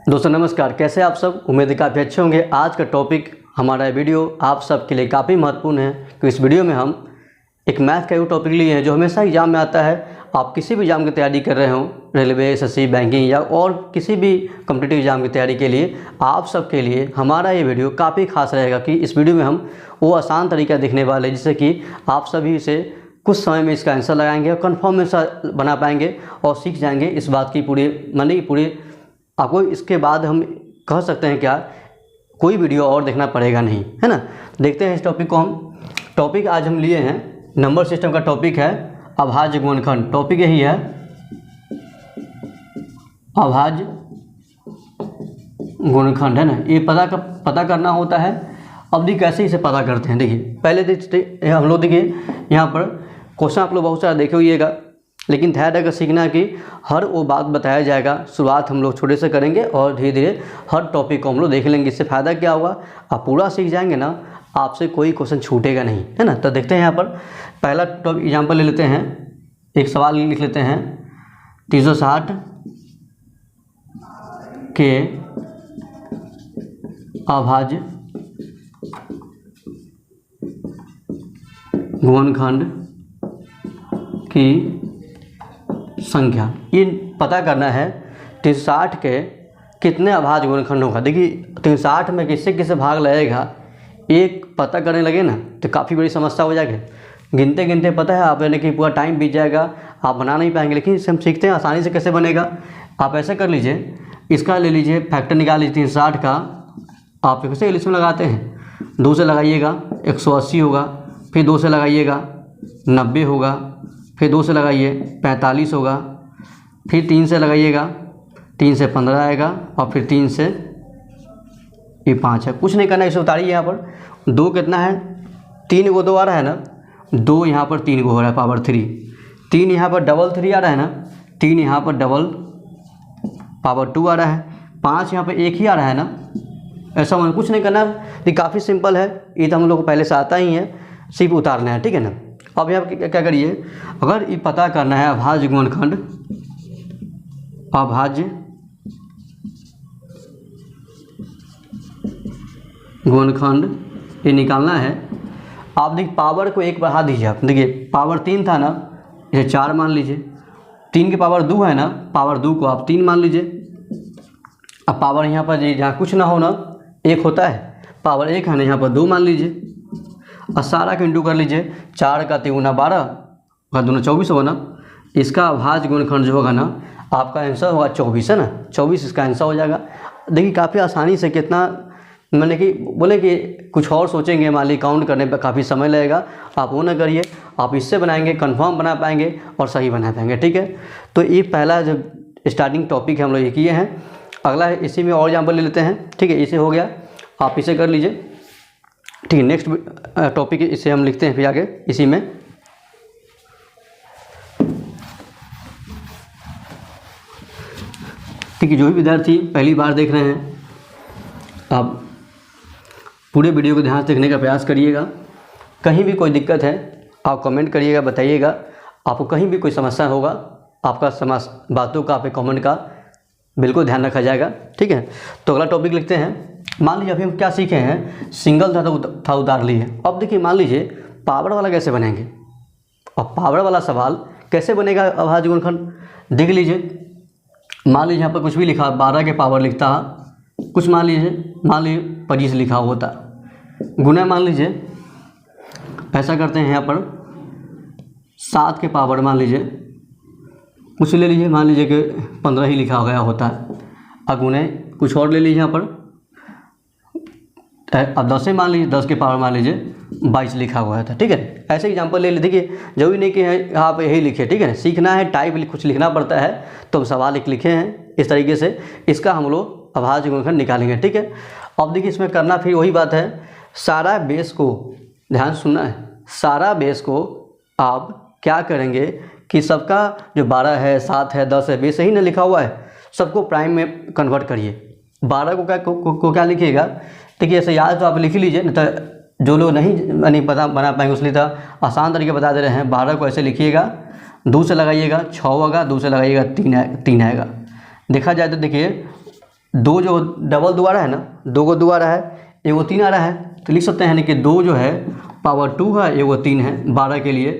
दोस्तों नमस्कार, कैसे आप सब। उम्मीद है काफ़ी अच्छे होंगे। आज का टॉपिक हमारा वीडियो आप सब के लिए काफ़ी महत्वपूर्ण है कि इस वीडियो में हम एक मैथ का वो टॉपिक लिए हैं जो हमेशा एग्जाम में आता है। आप किसी भी एग्जाम की तैयारी कर रहे हो, रेलवे, एसएससी, बैंकिंग या और किसी भी कॉम्पिटिटिव एग्जाम की तैयारी के लिए, आप सब के लिए हमारा ये वीडियो काफ़ी खास रहेगा कि इस वीडियो में हम वो आसान तरीका दिखने वाले जिससे कि आप सभी इसे कुछ समय में इसका आंसर लगाएंगे और कन्फर्म आंसर बना पाएंगे और सीख जाएंगे इस बात की पूरी आपको। इसके बाद हम कह सकते हैं क्या, कोई वीडियो और देखना पड़ेगा नहीं, है ना। देखते हैं इस टॉपिक को। टॉपिक आज हम लिए हैं नंबर सिस्टम का टॉपिक है अभाज्य गुणनखंड। टॉपिक यही है अभाज्य गुणनखंड, है ना। ये पता करना होता है। अब देखिए कैसे इसे पता करते हैं। देखिए पहले हम लोग देखिए यहाँ पर क्वेश्चन आप लोग बहुत सारा देखे होइएगा, लेकिन ध्यान रखकर सीखना कि हर वो बात बताया जाएगा। शुरुआत हम लोग छोटे से करेंगे और धीरे धीरे हर टॉपिक को हम लोग देख लेंगे। इससे फ़ायदा क्या होगा, आप पूरा सीख जाएंगे ना, आपसे कोई क्वेश्चन छूटेगा नहीं, है ना। तो देखते हैं यहाँ पर पहला टॉपिक एग्जाम्पल ले लेते हैं। एक सवाल लिख लेते हैं 360 के अभाज्य गुणनखंड की संख्या। ये पता करना है 360 के कितने अभाज्य गुणनखंड होगा। देखिए 360 में किससे किससे भाग लगेगा, एक पता करने लगे ना तो काफ़ी बड़ी समस्या हो जाएगी। गिनते गिनते पता है आप, यानी कि पूरा टाइम बीत जाएगा, आप बना नहीं पाएंगे। लेकिन इसे हम सीखते हैं आसानी से कैसे बनेगा। आप ऐसे कर लीजिए, इसका ले लीजिए फैक्टर निकाल लीजिए 360 का। आप कैसे इसमें लगाते हैं, 2 से लगाइएगा 180 होगा, फिर 2 से लगाइएगा 90 होगा, फिर 2 से लगाइए 45 होगा, फिर 3 से लगाइएगा 3 से 15 आएगा और फिर 3 से ये 5 है। कुछ नहीं करना है, इसे उतारिए। यहाँ पर 2 कितना है, 3 को 2 आ रहा है ना, 2 यहाँ पर 3 को हो रहा है पावर 3, 3 यहाँ पर डबल 3 आ रहा है ना, 3 यहाँ पर डबल पावर 2 आ रहा है, 5 यहाँ पर 1 ही आ रहा है ना। ऐसा होना, कुछ नहीं करना, ये काफ़ी सिंपल है। ये तो हम लोग को पहले से आता ही है, सिर्फ उतारना है, ठीक है ना। अब यहाँ क्या करिए, अगर ये पता करना है अभाज्य गुणनखंड, अभाज्य गुणनखंड ये निकालना है। आप देखिए पावर को 1 बढ़ा दीजिए। आप देखिए पावर 3 था ना, इसे 4 मान लीजिए। 3 की पावर 2 है ना, पावर 2 को आप 3 मान लीजिए। अब पावर यहाँ पर जहाँ कुछ ना हो ना 1 होता है, पावर 1 है ना, यहाँ पर 2 मान लीजिए और सारा का इंटू कर लीजिए। 4 का 3 गुना 12 और 2 24 होगा ना। इसका अभाज्य गुणनखंड जो होगा ना, आपका आंसर होगा 24, है ना। 24 इसका आंसर हो जाएगा। देखिए काफ़ी आसानी से, कितना मैंने कि बोले कि कुछ और सोचेंगे, मान ली काउंट करने पर काफ़ी समय लगेगा। आप वो ना करिए, आप इससे बनाएंगे कन्फर्म बना पाएंगे और सही बना पाएंगे, ठीक है। तो ये पहला जो स्टार्टिंग टॉपिक है हम लोग ये किए हैं। अगला है, इसी में और एग्जाम्पल ले लेते हैं, ठीक है। इसे हो गया, आप इसे कर लीजिए, ठीक है। नेक्स्ट टॉपिक इसे हम लिखते हैं फिर आगे इसी में। ठीक है, जो भी विद्यार्थी पहली बार देख रहे हैं, आप पूरे वीडियो को ध्यान से देखने का प्रयास करिएगा। कहीं भी कोई दिक्कत है आप कमेंट करिएगा, बताइएगा। आपको कहीं भी कोई समस्या होगा, आपका बातों का, आपके कमेंट का बिल्कुल ध्यान रखा जाएगा, ठीक है। तो अगला टॉपिक लिखते हैं। मान लीजिए अभी हम क्या सीखे हैं, सिंगल था उतार लिए। अब देखिए मान लीजिए पावर वाला कैसे बनेंगे। अब पावर वाला सवाल कैसे बनेगा अभाज्य गुणनखंड, देख लीजिए। मान लीजिए यहाँ पर कुछ भी लिखा, 12 के पावर लिखता, कुछ मान लीजिए 25 लिखा होता, गुना मान लीजिए ऐसा करते हैं। यहाँ पर 7 के पावर मान लीजिए कुछ ले लीजिए, मान लीजिए कि 15 ही लिखा गया होता है। अगुने कुछ और ले लीजिए यहाँ पर, अब 10 मान लीजिए, 10 के पावर मान लीजिए 22 लिखा हुआ था, ठीक है। ऐसे एग्जाम्पल ले लीजिए। देखिए जरूरी नहीं कि आप यही लिखे, ठीक है। सीखना है, टाइप कुछ लिखना पड़ता है, तो हम सवाल एक लिखे हैं इस तरीके से। इसका हम लोग अभाज्य गुणनखंड निकालेंगे, ठीक है। अब देखिए इसमें करना फिर वही बात है, सारा बेस को ध्यान सुनना है। सारा बेस को आप क्या करेंगे कि सबका जो 12 है, 7 है, 10 है, बेस ही ना लिखा हुआ है, सबको प्राइम में कन्वर्ट करिए। 12 को क्या लिखिएगा, देखिए ऐसे याद तो आप लिख लीजिए, नहीं तो जो लोग नहीं बना पाएंगे उसलिए तो आसान तरीके बता दे रहे हैं। 12 को ऐसे लिखिएगा, 2 से लगाइएगा 6 होगा, 2 से लगाइएगा 3 आएगा। देखा जाए तो देखिए दो जो डबल 2 आ रहा है ना, 2 को 2 आ रहा है, एगो 3 आ रहा है, तो लिख सकते हैं यानी कि 2 जो है पावर 2 है, एगो 3 है 12 के लिए।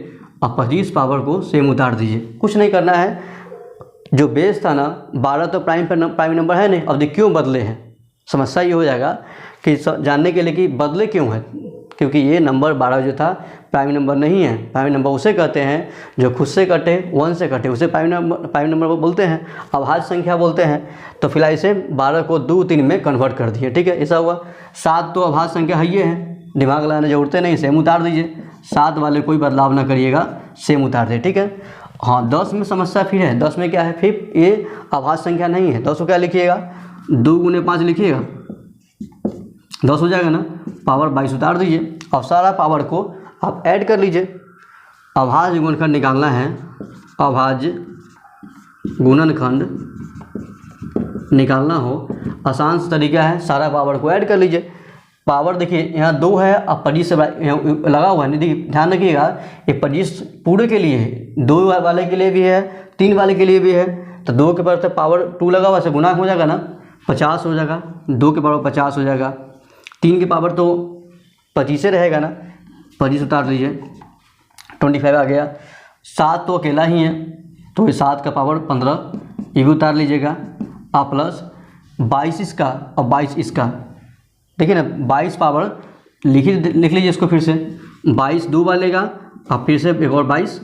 अब 25 पावर को सेम उतार दीजिए, कुछ नहीं करना है। जो बेस था ना 12 तो प्राइम नंबर है नहीं, अब देखिए क्यों बदले हैं। समस्या ये हो जाएगा कि जानने के लिए कि बदले क्यों है, क्योंकि ये नंबर 12 जो था प्राइम नंबर नहीं है। प्राइम नंबर उसे कहते हैं जो खुद से कटे, 1 से कटे, उसे प्राइम नंबर बोलते हैं, अभाज्य संख्या बोलते हैं। तो फिलहाल इसे 12 को 2 3 में कन्वर्ट कर दिए, ठीक है, ऐसा हुआ। 7 तो अभाज्य संख्या है, ये है, दिमाग लगाने जरूरत नहीं, सेम उतार दीजिए। 7 वाले कोई बदलाव ना करिएगा, सेम उतार दे, ठीक है। हाँ 10 में समस्या फिर है। 10 में क्या है, फिर ये अभाज्य संख्या नहीं है। 10 को क्या लिखिएगा, 2 गुने 5 लिखिएगा, 10 हो जाएगा ना, पावर 22 उतार दीजिए। अब सारा पावर को आप ऐड कर लीजिए। अभाज्य गुणनखंड निकालना है, अभाज्य गुणनखंड निकालना हो, आसान सा तरीका है, सारा पावर को ऐड कर लीजिए। पावर देखिए यहाँ 2 है, अब 25 से लगा हुआ है, नहीं देखिए ध्यान रखिएगा, ये 25 पूरे के लिए है, 2 वाले के लिए भी है, 3 वाले के लिए भी है। तो 2 के पावर पावर 2 लगा हुआ, से गुणा हो जाएगा ना, 50 हो जाएगा, 2 के पावर 50 हो जाएगा, 3 के पावर तो 25 रहेगा ना, 25 उतार लीजिए, 25 आ गया। 7 तो अकेला ही है, तो ये 7 का पावर 15, ये भी उतार लीजिएगा। आप प्लस 22 इसका और 22 इसका, देखिए ना 22 पावर लिख लीजिए इसको फिर से, 22 2 वालेगा, अब फिर से एक और 22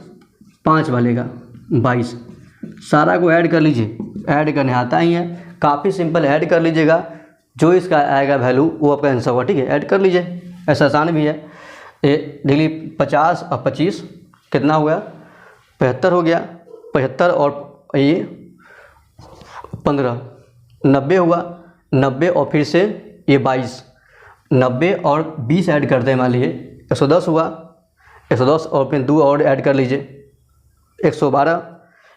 5 वालेगा, 22 सारा को ऐड कर लीजिए। ऐड करने आता ही है, काफ़ी सिंपल, ऐड कर लीजिएगा, जो इसका आएगा वैल्यू वो आपका आंसर होगा, ठीक है, ऐड कर लीजिए, ऐसा आसान भी है। डेली 50 और 25 कितना हो गया, 75 हो गया, 75 और ये 15 90 हुआ, 90 और फिर से ये 22, 90 और 20 ऐड करते हैं, मान लीजिए 110 हुआ, 110 और फिर 2 और ऐड कर लीजिए 112,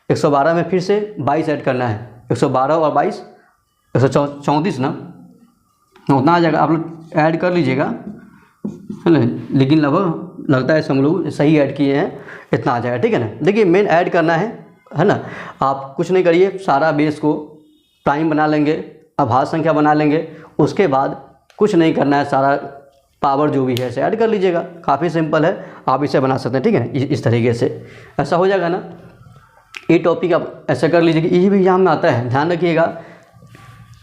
112 में फिर से 22 ऐड करना है, 112 और 22 134 ना, उतना आ जाएगा, आप लोग ऐड कर लीजिएगा, है ना। लेकिन लगभग लगता है हम लोग सही ऐड किए हैं, इतना आ जाएगा, ठीक है ना। देखिए मेन ऐड करना है ना। आप कुछ नहीं करिए, सारा बेस को प्राइम बना लेंगे, अभाज्य संख्या बना लेंगे, उसके बाद कुछ नहीं करना है, सारा पावर जो भी है इसे ऐड कर लीजिएगा, काफ़ी सिंपल है, आप इसे बना सकते हैं, ठीक है, इस तरीके से ऐसा हो जाएगा ना। ये टॉपिक आप ऐसा कर लीजिए कि ये भी एग्जाम में आता है, ध्यान रखिएगा,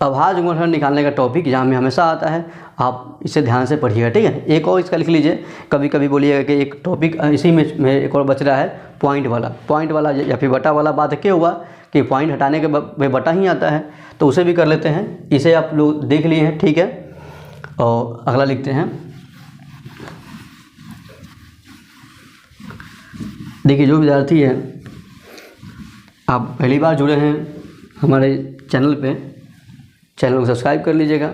अभाज्य गुणनखंड निकालने का टॉपिक एग्जाम में हमेशा आता है, आप इसे ध्यान से पढ़िएगा, ठीक है। एक और इसका लिख लीजिए, कभी कभी बोलिएगा कि एक टॉपिक इसी में एक और बच रहा है, पॉइंट वाला या फिर बटा वाला। बात क्या हुआ कि पॉइंट हटाने के बाद बटा ही आता है, तो उसे भी कर लेते हैं, इसे आप लोग देख लिए हैं, ठीक है। और अगला लिखते हैं, देखिए जो विद्यार्थी है, आप पहली बार जुड़े हैं हमारे चैनल पे, चैनल को सब्सक्राइब कर लीजिएगा,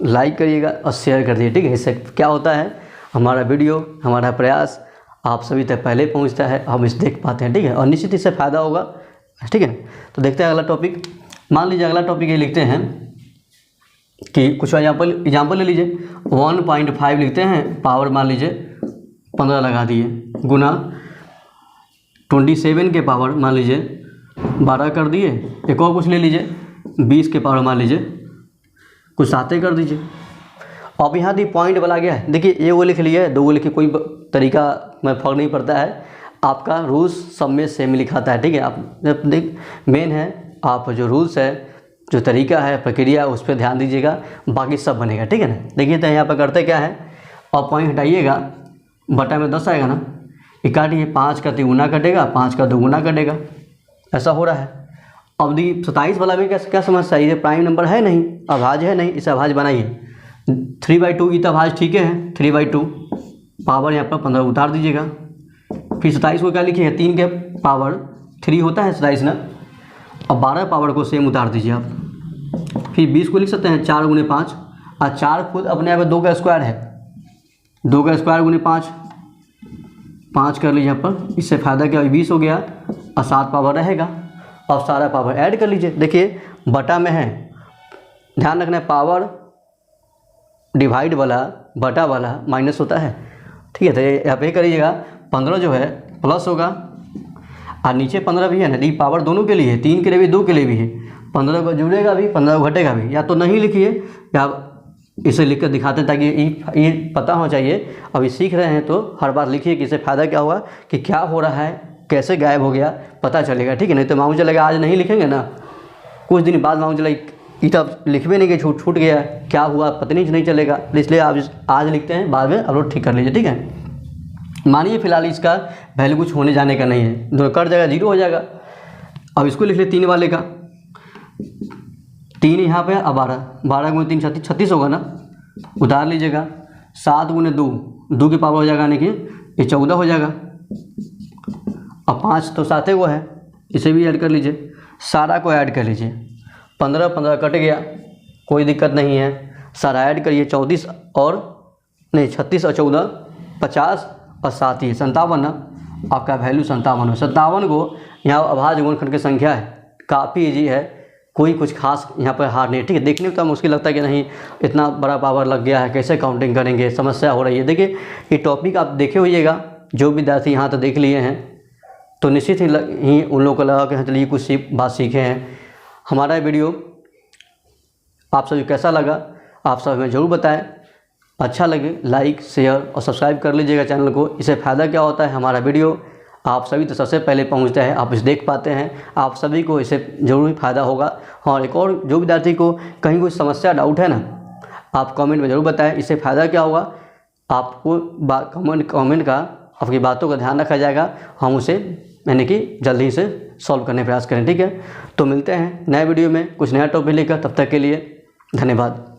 लाइक करिएगा और शेयर कर दीजिए, ठीक है। इससे क्या होता है, हमारा वीडियो, हमारा प्रयास आप सभी तक पहले पहुंचता है, हम इसे देख पाते हैं, ठीक है, और निश्चित इससे फ़ायदा होगा, ठीक है। तो देखते हैं अगला टॉपिक। मान लीजिए अगला टॉपिक ये लिखते हैं कि कुछ एग्जाम्पल ले लीजिए, 1.5 लिखते हैं, पावर मान लीजिए 15 लगा दिए, गुना 27 के पावर मान लीजिए 12 कर दिए। एक और कुछ ले लीजिए, 20 के पावर मान लीजिए कुछ 7 कर दीजिए। अब यहाँ दी पॉइंट वाला गया है, देखिए ए वो लिख लिया है, 2 वो लिखिए, कोई तरीका में फ़र्क नहीं पड़ता है, आपका रूल्स सब में सेम लिखाता है, ठीक है। आप देख मेन है, आप जो रूल्स है, जो तरीका है, प्रक्रिया, उस पर ध्यान दीजिएगा, बाकी सब बनेगा, ठीक है ना। देखिए तो यहाँ पर करते क्या है, और पॉइंट हटाइएगा, बटा में 10 आएगा ना, ये काटिए, 5 का 3 कटेगा, 5 का 2 कटेगा, ऐसा हो रहा है। अब देखिए 27 वाला में क्या समस्या है, ये प्राइम नंबर है नहीं, अभाज्य है नहीं, इसे अभाज्य बनाइए। 3/2 ये तो अभाज्य ठीक है, 3/2 पावर यहाँ पर 15 उतार दीजिएगा। फिर 27 को क्या लिखिए, 3 के पावर 3 होता है 27 ना, अब 12 पावर को सेम उतार दीजिए आप। फिर 20 को लिख सकते हैं 4 गुने 5, और 4 खुद अपने आप 2 का स्क्वायर है, 2 का स्क्वायर गुने 5, 5 कर लीजिए यहाँ पर, इससे फ़ायदा क्या, 20 हो गया, और 7 पावर रहेगा। अब सारा पावर ऐड कर लीजिए, देखिए बटा में है, ध्यान रखना है, पावर डिवाइड वाला बटा वाला माइनस होता है, ठीक है। तो यहाँ पे करिएगा, 15 जो है प्लस होगा, और नीचे 15 भी है ना, डी पावर दोनों के लिए है, 3 के लिए भी 2 के लिए भी है, 15 को जुड़ेगा भी, 15 को घटेगा भी। या तो नहीं लिखिए या इसे लिख कर दिखाते हैं ताकि ये पता होना चाहिए। अभी सीख रहे हैं तो हर बार लिखिए कि इससे फ़ायदा क्या हुआ, कि क्या हो रहा है, कैसे गायब हो गया, पता चलेगा, ठीक है। नहीं तो मालूम चलेगा आज नहीं लिखेंगे ना, कुछ दिन बाद मालूम चलेगा तब लिखबे नहीं कि छूट गया, क्या हुआ पता नहीं चलेगा। इसलिए आप आज लिखते हैं, बाद में अपलोड ठीक कर लीजिए, ठीक है। मानिए फिलहाल इसका वैल्यू कुछ होने जाने का नहीं है, दोनों कट जाएगा, 0 हो जाएगा। अब इसको लिख ले 3 वाले का, 3 यहाँ पे, अब 12 गुणे 3 36 होगा ना, उतार लीजिएगा। 7 गुणे 2 की पावर हो जाएगा, यानी कि ये 14 हो जाएगा। अब 5 तो 7 वो है, इसे भी ऐड कर लीजिए, सारा को ऐड कर लीजिए। 15 कट गया, कोई दिक्कत नहीं है, सारा ऐड करिए। 36 और 14 50 और 7 ये 57 ना, आपका वैल्यू 57 हो। 57 को यहाँ अभाज्य गुणनखंड की संख्या है, काफ़ी ईजी है, कोई कुछ खास यहाँ पर हार नहीं, ठीक है। देखने में तो मुश्किल लगता है कि नहीं इतना बड़ा पावर लग गया है, कैसे काउंटिंग करेंगे, समस्या हो रही है। देखिए ये टॉपिक आप देखे होइएगा, जो विद्यार्थी यहाँ तक देख लिए हैं तो निश्चित ही उन लोगों को लगा कि हाँ चलिए कुछ बात सीखे हैं। हमारा वीडियो आप सभी कैसा लगा आप सब हमें ज़रूर बताएं। अच्छा लगे लाइक शेयर और सब्सक्राइब कर लीजिएगा चैनल को। इससे फ़ायदा क्या होता है, हमारा वीडियो आप सभी तो सबसे पहले पहुंचता है, आप इसे देख पाते हैं, आप सभी को इससे ज़रूर ही फ़ायदा होगा। और एक और जो विद्यार्थी को कहीं कोई समस्या डाउट है ना, आप कमेंट में ज़रूर बताएं। इससे फ़ायदा क्या होगा, आपको कमेंट का आपकी बातों का ध्यान रखा जाएगा, हम उसे यानी कि जल्दी ही से सॉल्व करने का प्रयास करें, ठीक है। तो मिलते हैं नए वीडियो में कुछ नया टॉपिक लेकर, तब तक के लिए धन्यवाद।